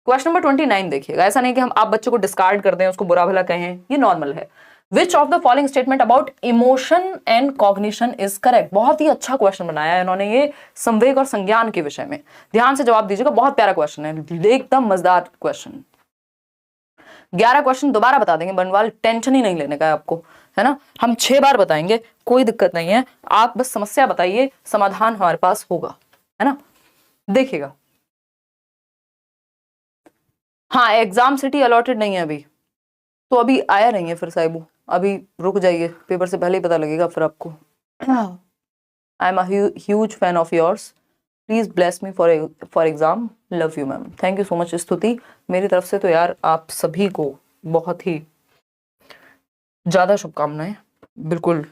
Question number 29 देखिएगा, ऐसा नहीं कि हम आप बच्चे को डिस्कार्ड कर दें, उसको बुरा भला कहें, ये नॉर्मल है। Which of the following statement about emotion and cognition is correct. बहुत ही अच्छा क्वेश्चन बनाया है इन्होंने ये संवेग और संज्ञान के विषय में। ध्यान से जवाब दीजिएगा, बहुत प्यारा क्वेश्चन है, एकदम मजेदार क्वेश्चन। 11 क्वेश्चन दोबारा बता देंगे बनवाल, टेंशन ही नहीं लेने का है आपको, है ना। हम 6 बार बताएंगे, कोई दिक्कत नहीं है, आप बस समस्या बताइए, समाधान हमारे पास होगा, है ना। देखिएगा, हाँ एग्जाम सिटी अलॉटेड नहीं है अभी, तो अभी आया नहीं है फिर साहिबू, अभी रुक जाइए, पेपर से पहले ही पता लगेगा फिर आपको। I am a huge fan of yours, please bless me for exam, love you ma'am, thank you so much. स्तुति मेरी तरफ से तो यार आप सभी को बहुत ही ज्यादा शुभकामनाएं, बिल्कुल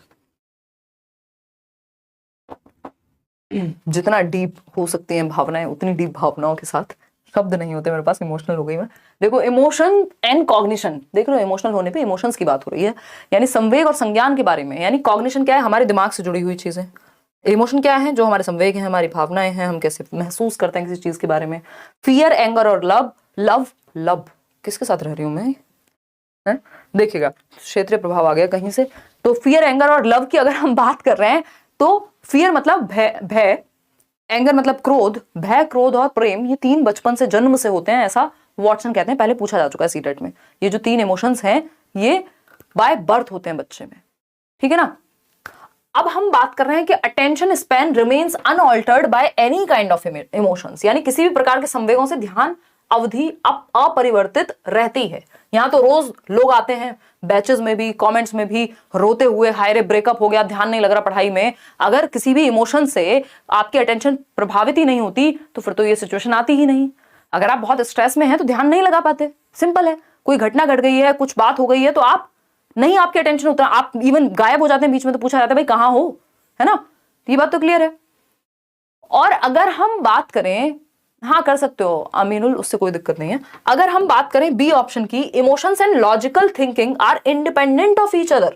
जितना डीप हो सकती हैं भावनाएं उतनी डीप भावनाओं के साथ, शब्द नहीं होते मेरे पास, इमोशनल हो गई मैं। देखो इमोशन एंड कॉग्निशन, देख लो इमोशनल होने पे इमोशंस की बात हो रही है, यानी संवेग और संज्ञान के बारे में। यानी कॉग्निशन क्या है, हमारे दिमाग से जुड़ी हुई चीजें। इमोशन क्या है, जो हमारे संवेग हैं, हमारी भावनाएं हैं, हम कैसे महसूस करते हैं किसी चीज के बारे में। फियर, एंगर और लव, लव किसके साथ रह रही हूं मैं, है? देखिएगा क्षेत्रीय प्रभाव आ गया कहीं से। तो फियर, एंगर और लव की अगर हम बात कर रहे हैं तो फियर मतलब भय, एंगर मतलब क्रोध, भय, क्रोध और प्रेम, ये 3 बचपन से जन्म से होते हैं, ऐसा वॉटसन कहते हैं, पहले पूछा जा चुका है सीटेट में। ये जो 3 इमोशंस हैं ये बाय बर्थ होते हैं बच्चे में, ठीक है ना। अब हम बात कर रहे हैं कि attention span remains unaltered by any kind of emotions, यानी किसी भी प्रकार के संवेगों से ध्यान अवधि अपरिवर्तित रहती है। यहाँ तो रोज लोग आते हैं बैचेस में भी, कमेंट्स में भी, रोते हुए, हाय रे ब्रेकअप हो गया, ध्यान नहीं लग रहा पढ़ाई में। अगर किसी भी इमोशन से आपकी अटेंशन प्रभावित ही नहीं होती तो फिर तो ये सिचुएशन आती ही नहीं। अगर आप बहुत स्ट्रेस में हैं तो ध्यान नहीं लगा पाते, सिंपल है। कोई घटना घट गई है, कुछ बात हो गई है तो आप नहीं, आपकी अटेंशन होता है, आप इवन गायब हो जाते हैं बीच में, तो पूछा जाता है भाई कहाँ हो, है ना। ये बात तो क्लियर है। और अगर हम बात करें, हाँ कर सकते हो अमीनुल, उससे कोई दिक्कत नहीं है। अगर हम बात करें बी ऑप्शन की, emotions and logical thinking are independent of each other.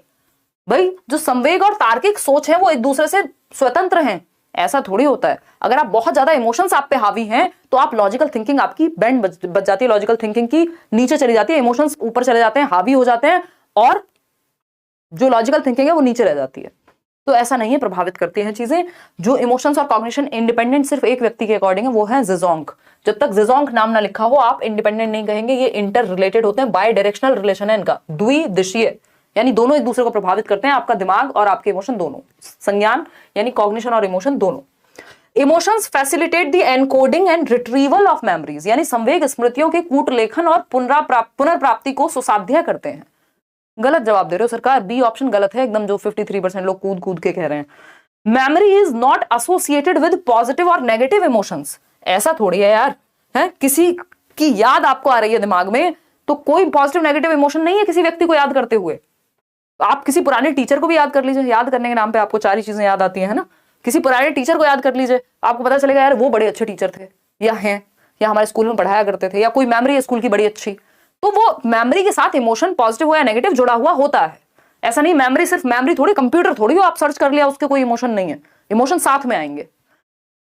भाई जो संवेग और तार्किक सोच है वो एक दूसरे से स्वतंत्र हैं, ऐसा थोड़ी होता है। अगर आप बहुत ज्यादा इमोशंस आप पे हावी हैं तो आप लॉजिकल थिंकिंग आपकी बैंड बच जाती है, लॉजिकल थिंकिंग की नीचे चली जाती है, इमोशंस ऊपर चले जाते हैं, हावी हो जाते हैं, और जो लॉजिकल थिंकिंग है वो नीचे रह जाती है। तो ऐसा नहीं है, प्रभावित करती हैं चीजें। जो इमोशंस और कॉग्निशन इंडिपेंडेंट सिर्फ एक व्यक्ति के अकॉर्डिंग है, वो है ज़ेज़ोंग। जब तक ज़ेज़ोंग नाम ना लिखा हो आप इंडिपेंडेंट नहीं कहेंगे, ये इंटर रिलेटेड होते हैं, बाय डायरेक्शनल रिलेशन है इनका, द्विदिशीय, यानी दोनों एक दूसरे को प्रभावित करते हैं, आपका दिमाग और आपके इमोशन दोनों, संज्ञान यानी कॉग्निशन और इमोशन दोनों। Emotions facilitate the encoding and retrieval of memories, यानी संवेग स्मृतियों के कूटलेखन और पुनर्प्राप्ति को सुसाध्य करते हैं। गलत जवाब दे रहे हो सरकार, बी ऑप्शन गलत है एकदम, जो 53% लोग कूद कूद के कह रहे हैं। Memory is not associated with positive और नेगेटिव इमोशंस, ऐसा थोड़ी है यार, है किसी की याद आपको आ रही है दिमाग में तो कोई पॉजिटिव नेगेटिव इमोशन नहीं है किसी व्यक्ति को याद करते हुए। आप किसी पुराने टीचर को भी याद कर लीजिए, याद करने के नाम पे आपको 4 ही चीजें याद आती है ना। किसी पुराने टीचर को याद कर लीजिए, आपको पता चलेगा यार वो बड़े अच्छे टीचर थे, या हैं, या हमारे स्कूल में पढ़ाया करते थे, या कोई मेमोरी है स्कूल की बड़ी अच्छी। तो वो मेमोरी के साथ इमोशन पॉजिटिव हो या नेगेटिव जुड़ा हुआ होता है। ऐसा नहीं मेमोरी सिर्फ मेमोरी थोड़ी, कंप्यूटर थोड़ी हो आप सर्च कर लिया उसके कोई इमोशन नहीं है, इमोशन साथ में आएंगे।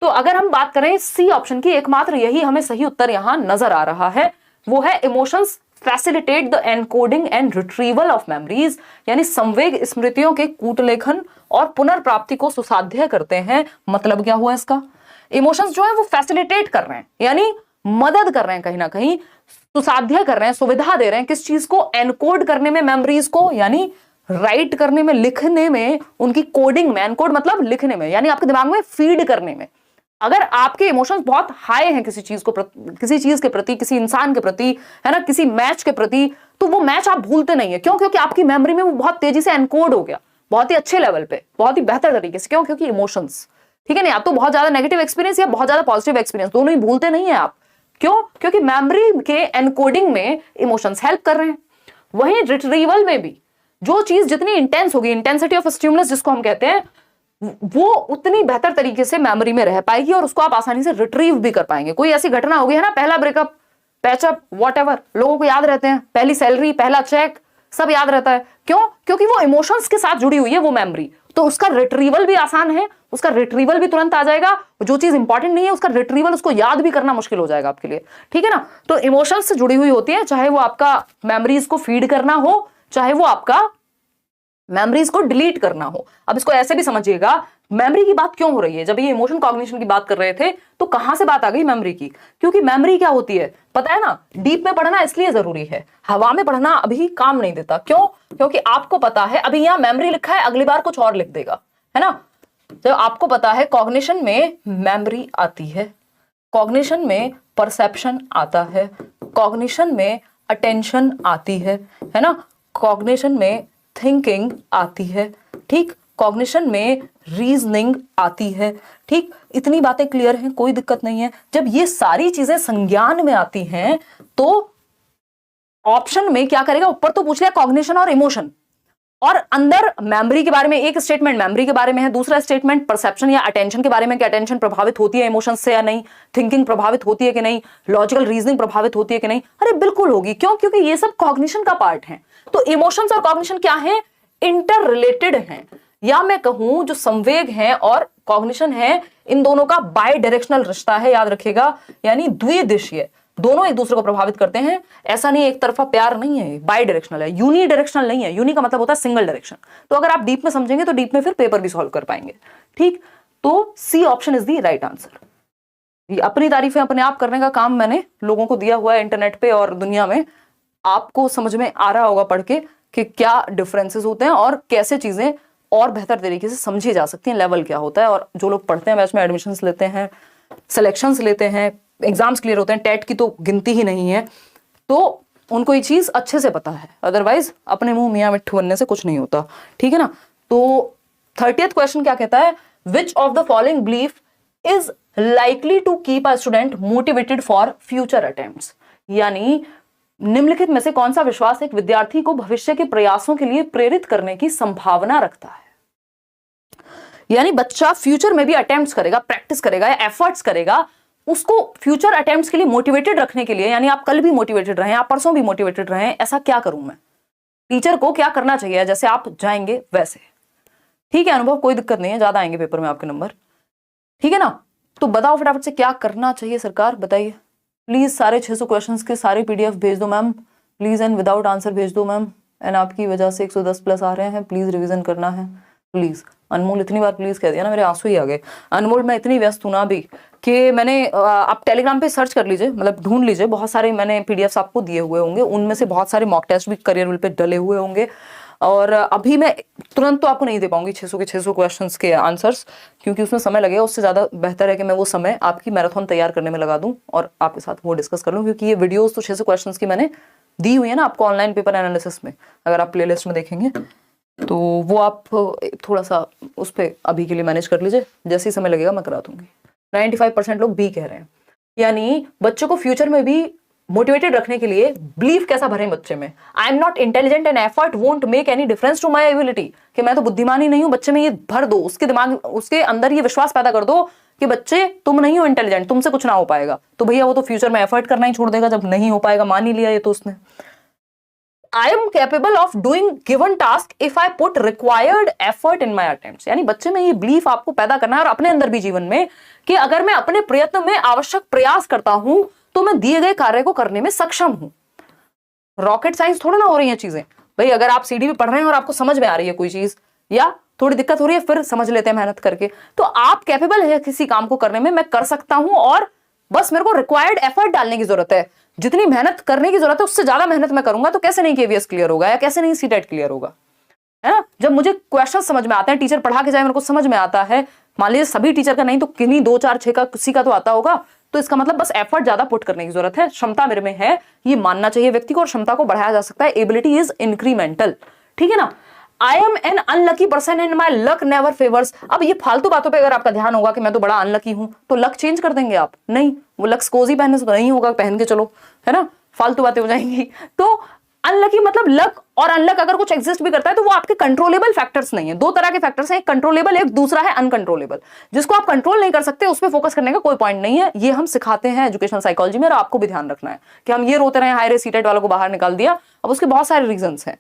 तो अगर हम बात करें सी ऑप्शन की, एकमात्र यही हमें सही उत्तर यहां नजर आ रहा है, वो है emotions facilitate the encoding and retrieval of memories, यानी संवेग स्मृतियों के कूटलेखन और पुनर्प्राप्ति को सुसाध्य करते हैं। मतलब क्या हुआ इसका, इमोशंस जो है वो फैसिलिटेट कर रहे हैं, यानी मदद कर रहे हैं, कहीं ना कहीं सुसाध्य कर रहे हैं, सुविधा दे रहे हैं किस चीज को, एनकोड करने में मेमोरीज को, यानी राइट करने में, लिखने में, उनकी कोडिंग में, एनकोड मतलब लिखने में, यानी आपके दिमाग में फीड करने में। अगर आपके इमोशंस बहुत हाई हैं किसी चीज को, किसी चीज के प्रति, किसी इंसान के प्रति, है ना, किसी मैच के प्रति, तो वो मैच आप भूलते नहीं है। क्यों? क्योंकि आपकी मेमोरी में वो बहुत तेजी से एनकोड हो गया, बहुत ही अच्छे लेवल पे, बहुत ही बेहतर तरीके से। क्यों? क्योंकि इमोशंस, ठीक है ना, या तो बहुत ज्यादा नेगेटिव एक्सपीरियंस या बहुत ज्यादा पॉजिटिव एक्सपीरियंस, दोनों ही भूलते नहीं है आप। क्यों? क्योंकि मेमोरी के एनकोडिंग में इमोशंस हेल्प कर रहे हैं। वहीं रिट्रीवल में भी जो चीज जितनी इंटेंस होगी, इंटेंसिटी ऑफ स्टिमुलस जिसको हम कहते हैं, वो उतनी बेहतर तरीके से मेमोरी में रह पाएगी और उसको आप आसानी से रिट्रीव भी कर पाएंगे। कोई ऐसी घटना होगी है ना, पहला ब्रेकअप, पैचअप, व्हाटएवर, लोगों को याद रहते हैं, पहली सैलरी, पहला चेक, सब याद रहता है। क्यों? क्योंकि वो इमोशंस के साथ जुड़ी हुई है वो मेमोरी, तो उसका रिट्रीवल भी आसान है, उसका रिट्रीवल भी तुरंत आ जाएगा, जो चीज इंपॉर्टेंट नहीं है उसका रिट्रीवल, उसको याद भी करना मुश्किल हो जाएगा आपके लिए, ठीक है ना। तो इमोशंस से जुड़ी हुई होती है, चाहे वो आपका मेमोरीज को फीड करना हो, चाहे वो आपका मेमोरीज को डिलीट करना हो। अब इसको ऐसे भी समझिएगा, मेमोरी की बात क्यों हो रही है, जब ये इमोशन कॉग्निशन की बात कर रहे थे तो कहां से बात आ गई मेमोरी की, क्योंकि मेमोरी क्या होती है पता है ना, डीप में पढ़ना इसलिए जरूरी है, हवा में पढ़ना अभी काम नहीं देता। क्यों? क्योंकि आपको पता है अभी यहां मेमोरी लिखा है, अगली बार कुछ और लिख देगा, है ना। तो आपको पता है कॉग्निशन में मेमोरी आती है, कॉग्निशन में परसेप्शन आता है, कॉग्निशन में अटेंशन आती है ना, कॉग्निशन में थिंकिंग आती है, ठीक, कॉग्निशन में रीजनिंग आती है, ठीक। इतनी बातें क्लियर हैं, कोई दिक्कत नहीं है। जब ये सारी चीजें संज्ञान में आती हैं तो ऑप्शन में क्या करेगा, ऊपर तो पूछ लिया कॉग्निशन और इमोशन, और अंदर मेमोरी के बारे में एक स्टेटमेंट मेमोरी के बारे में है, दूसरा स्टेटमेंट परसेप्शन या अटेंशन के बारे में कि अटेंशन प्रभावित होती है इमोशंस से या नहीं, थिंकिंग प्रभावित होती है कि नहीं, लॉजिकल रीजनिंग प्रभावित होती है कि नहीं। अरे बिल्कुल होगी, क्यों? क्योंकि ये सब कॉग्निशन का पार्ट है। तो इमोशंस और कॉग्निशन क्या है, इंटर रिलेटेड है, या मैं कहूं जो संवेग है और कॉग्निशन है, इन दोनों का बाय डायरेक्शनल रिश्ता है, याद रखिएगा, यानी द्विदिशीय, दोनों एक दूसरे को प्रभावित करते हैं। ऐसा नहीं एक तरफा प्यार नहीं है, बाय डायरेक्शनल है, यूनी डायरेक्शनल नहीं है। यूनी का मतलब होता है सिंगल डायरेक्शन। तो अगर आप डीप में समझेंगे तो डीप में फिर पेपर भी सॉल्व कर पाएंगे, ठीक। तो C option is the right answer. ये अपनी तारीफें अपने आप करने का काम मैंने लोगों को दिया हुआ है इंटरनेट पे और दुनिया में। आपको समझ में आ रहा होगा पढ़ के कि क्या डिफरेंसेस होते हैं और कैसे चीजें और बेहतर तरीके से समझी जा सकती हैं, लेवल क्या होता है। और जो लोग पढ़ते हैं बैच में एडमिशंस लेते हैं, सिलेक्शंस लेते हैं, एग्जाम्स क्लियर होते हैं, टेट की तो गिनती ही नहीं है, तो उनको ये चीज अच्छे से पता है। अदरवाइज अपने मुंह मियां मिट्ठू बनने से कुछ नहीं होता, ठीक है ना। तो 30th क्वेश्चन क्या कहता है, which of the following belief is likely to keep a student motivated for future attempts, यानी निम्नलिखित में से कौन सा विश्वास एक विद्यार्थी को भविष्य के प्रयासों के लिए प्रेरित करने की संभावना रखता है। यानी बच्चा फ्यूचर में भी अटेम्प्ट्स करेगा, प्रैक्टिस करेगा या एफर्ट्स करेगा, उसको फ्यूचर अटेम्प्ट्स के लिए मोटिवेटेड रखने के लिए, यानी आप कल भी मोटिवेटेड रहें, आप परसों भी मोटिवेटेड रहें, ऐसा क्या करूं मैं, टीचर को क्या करना चाहिए, जैसे आप जाएंगे वैसे, ठीक है। अनुभव कोई दिक्कत नहीं है, ज्यादा आएंगे पेपर में आपके नंबर, ठीक है ना। तो बताओ फटाफट से क्या करना चाहिए सरकार, बताइए प्लीज। सारे 600 क्वेश्चंस के सारे पीडीएफ भेज दो ma'am please, and without answer भेज दो मैम। एंड आपकी वजह से 110 प्लस आ रहे हैं, प्लीज रिवीजन करना है प्लीज। अनमोल इतनी बार प्लीज कह दिया ना, मेरे आंसू ही आ गए। अनमोल मैं इतनी व्यस्त हूं ना अभी कि मैंने, आप टेलीग्राम पे सर्च कर लीजिए, मतलब ढूंढ लीजिए, बहुत सारे मैंने पीडीएफ्स आपको दिए हुए होंगे, उनमें से बहुत सारे मॉक टेस्ट भी करियर विल पे डले हुए होंगे। और अभी मैं तुरंत तो आपको नहीं दे पाऊंगी 600 के 600 क्वेश्चंस के आंसर्स, क्योंकि उसमें समय लगेगा। उससे ज़्यादा बेहतर है कि मैं वो समय आपकी मैराथन तैयार करने में लगा दूं और आपके साथ वो डिस्कस कर लूं, क्योंकि ये वीडियोस तो 600 क्वेश्चंस की मैंने दी हुई है ना आपको ऑनलाइन पेपर एनालिसिस में, अगर आप प्लेलिस्ट में देखेंगे तो वो आप थोड़ा सा उस पर अभी के लिए मैनेज कर लीजिए, जैसे ही समय लगेगा मैं करा दूंगी। 95% लोग बी कह रहे हैं, यानी बच्चों को फ्यूचर में भी मोटिवेटेड रखने के लिए बिलीफ कैसा भरें बच्चे में, I am not intelligent and effort won't make any difference to my ability, कि मैं तो बुद्धिमान ही नहीं हूं, बच्चे में ये भर दो, उसके दिमाग, उसके अंदर ये विश्वास पैदा कर दो कि बच्चे तुम नहीं हो इंटेलिजेंट, तुमसे कुछ ना हो पाएगा। तो भैया वो तो फ्यूचर में एफर्ट करना ही छोड़ देगा जब नहीं हो पाएगा, मान ही लिया ये तो उसने। I am capable of doing given task if I put required effort in my attempts, यानी बच्चे में ये बिलीफ आपको पैदा करना है और अपने अंदर भी जीवन में, कि अगर मैं अपने प्रयत्न में आवश्यक प्रयास करता हूं तो मैं दिए गए कार्य को करने में सक्षम हूं। रॉकेट साइंस थोड़ा ना हो रही है चीजें भाई, अगर आप सीडी में पढ़ रहे हैं और आपको समझ में आ रही है कोई चीज या थोड़ी दिक्कत हो रही है, फिर समझ लेते हैं मेहनत करके, तो आप कैपेबल है किसी काम को करने में, मैं कर सकता हूं और बस मेरे को रिक्वायर्ड एफर्ट डालने की जरूरत है। जितनी मेहनत करने की जरूरत है उससे ज्यादा मेहनत मैं करूंगा तो कैसे नहीं केवीएस क्लियर होगा या कैसे नहीं सीटेट क्लियर होगा, है ना। जब मुझे क्वेश्चन समझ में आते हैं, टीचर पढ़ा के जाए मेरे को समझ में आता है, मान लीजिए सभी टीचर का नहीं तो किन्हीं 2 4 6 का किसी का तो आता होगा, तो इसका मतलब बस एफर्ट ज्यादा पुट करने की जरूरत है, क्षमता मेरे में है, ये मानना चाहिए व्यक्ति को, और क्षमता को बढ़ाया जा सकता है। एबिलिटी इज इंक्रीमेंटल, ठीक है ना। I am an unlucky person and my luck never favours. अब ये फालतू बातों पे अगर आपका ध्यान होगा कि मैं तो बड़ा अनलकी हूं, तो लक चेंज कर देंगे आप, नहीं, वो लक स्कोजी पहनने से तो नहीं होगा, पहन के चलो, है ना, फालतू बातें हो जाएंगी। तो अनलकी मतलब लक और अनलक अगर कुछ एग्जिस्ट भी करता है तो वो आपके कंट्रोलेबल फैक्टर्स नहीं है। 2 तरह के फैक्टर्स हैं, एक कंट्रोलेबल, एक दूसरा है अनकंट्रोलेबल। जिसको आप कंट्रोल नहीं कर सकते उस पर फोकस करने का कोई पॉइंट नहीं है, ये हम सिखाते हैं एजुकेशनल साइकोलॉजी में, और आपको भी ध्यान रखना है कि हम ये रोते रहे हाय रे सीटेट वालों को बाहर निकाल दिया, अब उसके बहुत सारे रीजंस हैं।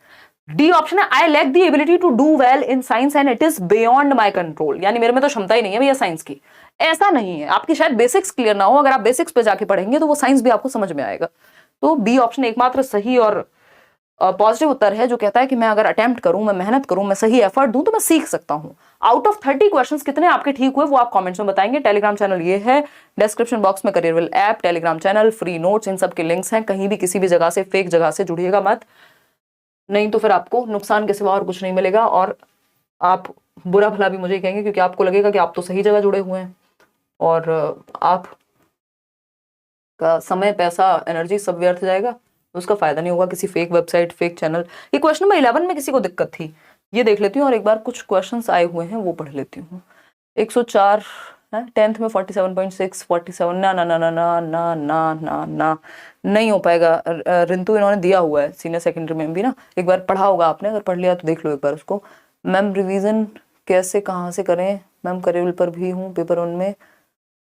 डी ऑप्शन है I lack the ability to do well in science and it is beyond my control, यानी मेरे में तो क्षमता ही नहीं है भैया साइंस की। ऐसा नहीं है, आपकी शायद बेसिक्स क्लियर ना हो, अगर आप बेसिक्स पे जाके पढ़ेंगे तो वो साइंस भी आपको समझ में आएगा। तो बी ऑप्शन एकमात्र सही और पॉजिटिव उत्तर है जो कहता है कि मैं अगर अटेम्प्ट करूं, मैं मेहनत करूं, मैं सही एफर्ट दूं तो मैं सीख सकता हूं। आउट ऑफ 30 क्वेश्चंस कितने आपके ठीक हुए वो आप कमेंट्स में बताएंगे। टेलीग्राम चैनल ये है, डिस्क्रिप्शन बॉक्स में Careerwill app, Telegram channel, free notes, इन सब के लिंक्स हैं। कहीं भी किसी भी जगह से फेक जगह से जुड़िएगा मत, नहीं तो फिर आपको नुकसान के सिवा और कुछ नहीं मिलेगा और आप बुरा भला भी मुझे कहेंगे, क्योंकि आपको लगेगा कि आप तो सही जगह जुड़े हुए हैं और आप का समय, पैसा, एनर्जी सब व्यर्थ जाएगा, उसका फायदा नहीं होगा किसी फेक वेबसाइट, फेक चैनल। ये क्वेश्चन नंबर 11 में किसी को दिक्कत थी, ये देख लेती हूँ और एक बार कुछ क्वेश्चंस आए हुए हैं वो पढ़ लेती हूँ। 104 है, 10th में 47.6, 47, ना ना ना ना ना ना ना ना ना नहीं हो पाएगा। रिंतु इन्होंने दिया हुआ है सीनियर सेकेंडरी में भी ना, एक बार पढ़ा होगा आपने, अगर पढ़ लिया तो देख लो एक बार उसको। मैम रिवीजन कैसे कहाँ से करें मैम, करियर पर भी हूँ, पेपर उनमें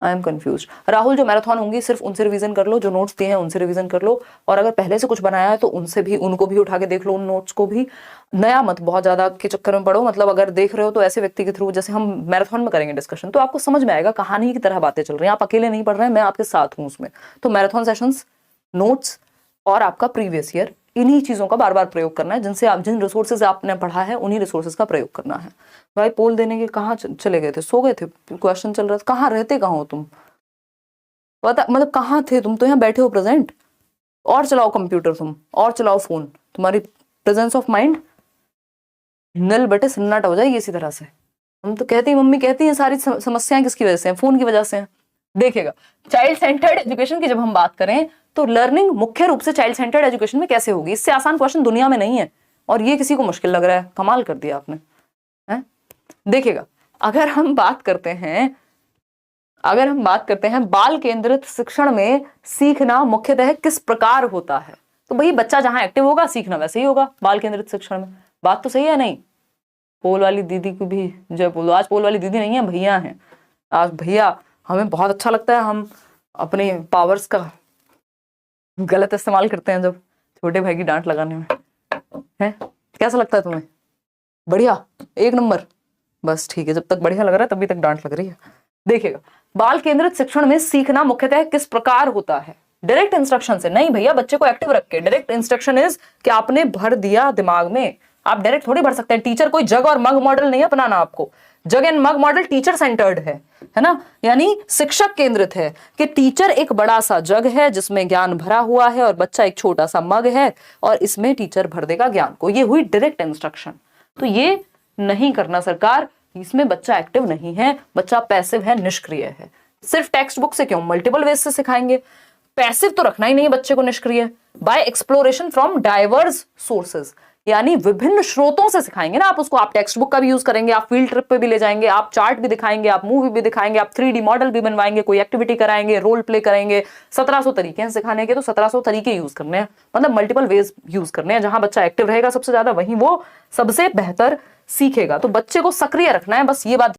आई एम कंफ्यूज। राहुल जो मैराथन होंगी सिर्फ उनसे रिवीजन कर लो, जो नोट्स दिए हैं उनसे रिवीजन कर लो, और अगर पहले से कुछ बनाया है तो उनसे भी, उनको भी उठा के देख लो, उन नोट्स को भी। नया मत बहुत ज्यादा के चक्कर में पढ़ो, मतलब अगर देख रहे हो तो ऐसे व्यक्ति के थ्रू, जैसे हम मैराथन में करेंगे डिस्कशन तो आपको समझ में आएगा, कहानी की तरह बातें चल रही हैं, आप अकेले नहीं पढ़ रहे हैं, मैं आपके साथ हूँ उसमें। तो मैराथन सेशंस, नोट्स और आपका प्रीवियस ईयर, इन्हीं चीजों का बार बार प्रयोग करना है, जिनसे आप, जिन रिसोर्सेज आपने पढ़ा है उन्हीं रिसोर्सेज का प्रयोग करना है। भाई पोल देने के कहाँ चले गए थे, सो गए थे, क्वेश्चन चल रहा था, कहाँ रहते कहाँ हो तुम, पता मतलब कहाँ थे तुम, तो यहाँ बैठे हो प्रेजेंट, और चलाओ कंप्यूटर तुम, और चलाओ फोन, तुम्हारी प्रेजेंस ऑफ माइंड नल बटे सन्नाटा हो जाएगी इसी तरह से। हम तो कहते हैं, मम्मी कहती हैं सारी समस्याएं किसकी वजह से हैं, फोन की वजह से हैं। देखिएगा चाइल्ड सेंटर्ड एजुकेशन की जब हम बात करें तो लर्निंग मुख्य रूप से चाइल्ड सेंटर्ड एजुकेशन में कैसे होगी, इससे आसान क्वेश्चन दुनिया में नहीं है, और ये किसी को मुश्किल लग रहा है, कमाल कर दिया आपने है? देखिएगा अगर हम बात करते हैं बाल केंद्रित शिक्षण में सीखना मुख्यतः किस प्रकार होता है, तो भाई बच्चा जहां एक्टिव होगा सीखना वैसे ही होगा बाल केंद्रित शिक्षण में। बात तो सही है नहीं? पोल वाली दीदी को भी जय बोलो। आज पोल वाली दीदी नहीं है, भैया हैं आज। भैया हमें बहुत अच्छा लगता है, हम अपने पावर्स का गलत इस्तेमाल करते हैं जब छोटे भाई की डांट लगाने में, है कैसा लगता है तुम्हें? बढ़िया, एक नंबर, बस ठीक है, जब तक बढ़िया लग रहा है तभी तक डांट लग रही है। देखिएगा बाल केंद्रित शिक्षण में सीखना मुख्यतः किस प्रकार होता है, डायरेक्ट इंस्ट्रक्शन से नहीं भैया, बच्चे को एक्टिव रख के। डायरेक्ट इंस्ट्रक्शन इज कि आपने भर दिया दिमाग में, आप डायरेक्ट थोड़ी भर सकते हैं। टीचर कोई जग और मग मॉडल नहीं अपनाना आपको, jug and mug model teacher centred है ना, यानी शिक्षक केंद्रित है कि टीचर एक बड़ा सा जग है जिसमें ज्ञान भरा हुआ है और बच्चा एक छोटा सा मग है और इसमें टीचर भर देगा ज्ञान को। ये हुई डायरेक्ट इंस्ट्रक्शन। तो ये नहीं करना सरकार, इसमें बच्चा एक्टिव नहीं है, बच्चा पैसिव है, निष्क्रिय है। सिर्फ टेक्स्ट बुक से क्यों, मल्टीपल वेज से सिखाएंगे। पैसिव तो रखना ही नहीं है बच्चे को, निष्क्रिय। By exploration from diverse sources, यानी विभिन्न स्रोतों से सिखाएंगे ना आप उसको। आप टेक्स्ट बुक का भी यूज करेंगे, आप फील्ड ट्रिप पे भी ले जाएंगे, आप चार्ट भी दिखाएंगे, आप मूवी भी दिखाएंगे, आप 3D मॉडल भी बनवाएंगे, कोई एक्टिविटी कराएंगे, रोल प्ले करेंगे। 1700 तरीके हैं सिखाने के, तो 1700 तरीके यूज करने हैं, मतलब मल्टीपल वेज यूज करने हैं। जहां बच्चा एक्टिव रहेगा सबसे ज्यादा, वहीं वो सबसे बेहतर सीखेगा। तो बच्चे को सक्रिय रखना है, बस ये बात